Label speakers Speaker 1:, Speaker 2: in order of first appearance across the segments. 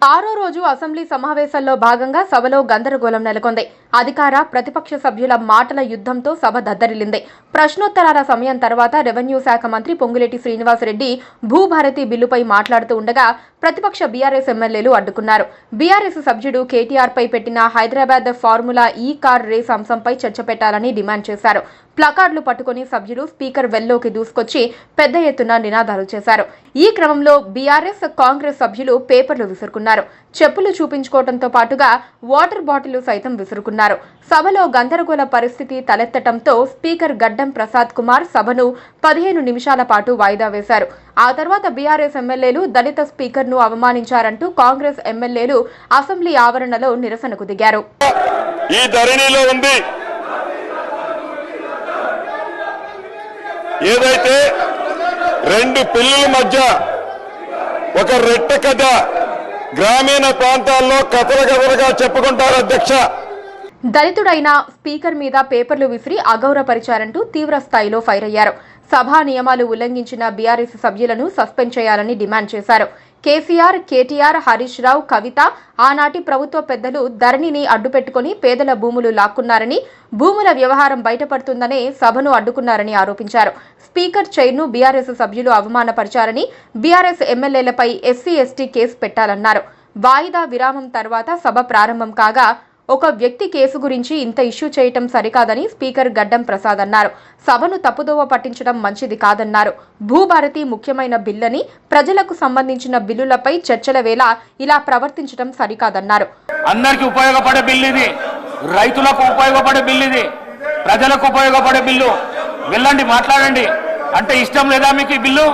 Speaker 1: ఆరో రోజు అసెంబ్లీ సమావేశాల్లో భాగంగా సభలో గందరగోళం నెలకొంది. అధికార ప్రతిపక్ష సభ్యుల మాటల యుద్ధంతో సభ దద్దరిల్లింది. ప్రశ్నోత్తరాల సమయం తర్వాత రెవెన్యూ శాఖ మంత్రి పొంగులేటి శ్రీనివాసరెడ్డి భూభారతి బిల్లుపై మాట్లాడుతూ ఉండగా ప్రతిపక్ష బీఆర్ఎస్ ఎమ్మెల్యేలు అడ్డుకున్నారు. బీఆర్ఎస్ సభ్యుడు కేటీఆర్ పై పెట్టిన హైదరాబాద్ ఫార్ములా ఈ కార్ రేస్ అంశంపై చర్చ పెట్టాలని డిమాండ్ చేశారు. ప్లకార్డులు పట్టుకుని సభ్యులు స్పీకర్ వెల్లోకి దూసుకొచ్చి పెద్ద ఎత్తున నినాదాలు చేశారు. ఈ క్రమంలో బీఆర్ఎస్, కాంగ్రెస్ సభ్యులు పేపర్లు విసురుకున్నారు. చెప్పులు చూపించుకోవడంతో పాటుగా వాటర్ బాటిల్ సైతం విసురుకున్నారు. సభలో గందరగోళ పరిస్థితి తలెత్తడంతో స్పీకర్ గడ్డం ప్రసాద్ కుమార్ సభను 15 నిమిషాల పాటు వాయిదా వేశారు. ఆ తర్వాత బీఆర్ఎస్ ఎమ్మెల్యేలు దళిత స్పీకర్ను అవమానించారంటూ కాంగ్రెస్ ఎమ్మెల్యేలు అసెంబ్లీ ఆవరణలో నిరసనకు దిగారు.
Speaker 2: ఈ ధరణిలో ఉంది ఏదైతే రెండు పిల్లల మధ్య ఒక రెట్ట కథ గ్రామీణ ప్రాంతాల్లో కథలుగా చెప్పుకుంటారు అధ్యక్ష.
Speaker 1: దళితుడైన స్పీకర్ మీద పేపర్లు విసిరి అగౌరవపరిచారంటూ తీవ్ర స్థాయిలో ఫైర్ అయ్యారు. సభా నియమాలు ఉల్లంఘించిన బీఆర్ఎస్ సభ్యులను సస్పెండ్ చేయాలని డిమాండ్ చేశారు. కేసీఆర్, కేటీఆర్, హరీష్ రావు, కవిత ఆనాటి ప్రభుత్వ పెద్దలు ధరణిని అడ్డుపెట్టుకుని పేదల భూములు లాక్కున్నారని, భూముల వ్యవహారం బయటపడుతుందనే సభను అడ్డుకున్నారని ఆరోపించారు. స్పీకర్ చైర్ను బీఆర్ఎస్ సభ్యులు అవమానపరిచారని, బీఆర్ఎస్ ఎమ్మెల్యేలపై ఎస్సీ, ఎస్టీ కేసు పెట్టాలన్నారు. వాయిదా విరామం తర్వాత సభ ప్రారంభం కాగా ఒక వ్యక్తి కేసు గురించి ఇంత ఇష్యూ చేయటం సరికాదని స్పీకర్ గడ్డం ప్రసాద్ అన్నారు. సభను తప్పుదోవ పట్టించడం మంచిది కాదన్నారు. భూభారతి ముఖ్యమైన బిల్లని, ప్రజలకు సంబంధించిన బిల్లులపై చర్చల వేళ ఇలా ప్రవర్తించడం సరికాదన్నారు.
Speaker 3: అందరికీ ఉపయోగపడే బిల్లు ఇది, రైతులకు ఉపయోగపడే బిల్లు ఇది, ప్రజలకు ఉపయోగపడే బిల్లు. వెళ్ళండి మాట్లాడండి. అంటే ఇష్టం లేదా మీకు ఈ బిల్లు?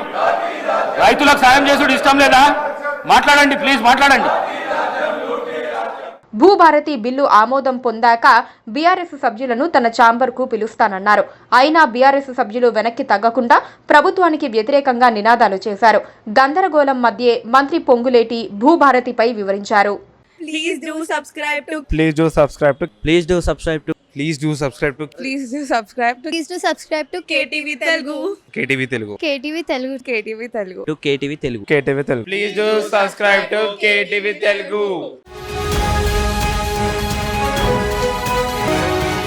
Speaker 3: రైతులకు సాయం చేసుడు ఇష్టం లేదా? మాట్లాడండి, ప్లీజ్ మాట్లాడండి.
Speaker 1: భూభారతి బిల్లు ఆమోదం పొందాక బీఆర్ఎస్ సభ్యులను తన ఛాంబర్కు పిలుస్తానన్నారు. అయినా బీఆర్ఎస్ సభ్యులు వెనక్కి తగ్గకుండా ప్రభుత్వానికి వ్యతిరేకంగా నినాదాలు చేశారు. గందరగోళం మధ్యే మంత్రి పొంగులేటి భూభారతిపై వివరించారు.
Speaker 4: Please do subscribe to
Speaker 5: Please do subscribe to
Speaker 6: Please do subscribe to
Speaker 5: Please do subscribe to
Speaker 4: Please do subscribe to
Speaker 7: Please do subscribe to
Speaker 4: KTV Telugu.
Speaker 5: KTV Telugu.
Speaker 7: KTV Telugu.
Speaker 4: KTV Telugu.
Speaker 6: KTV Telugu.
Speaker 5: KTV Telugu.
Speaker 3: Please do subscribe to KTV Telugu.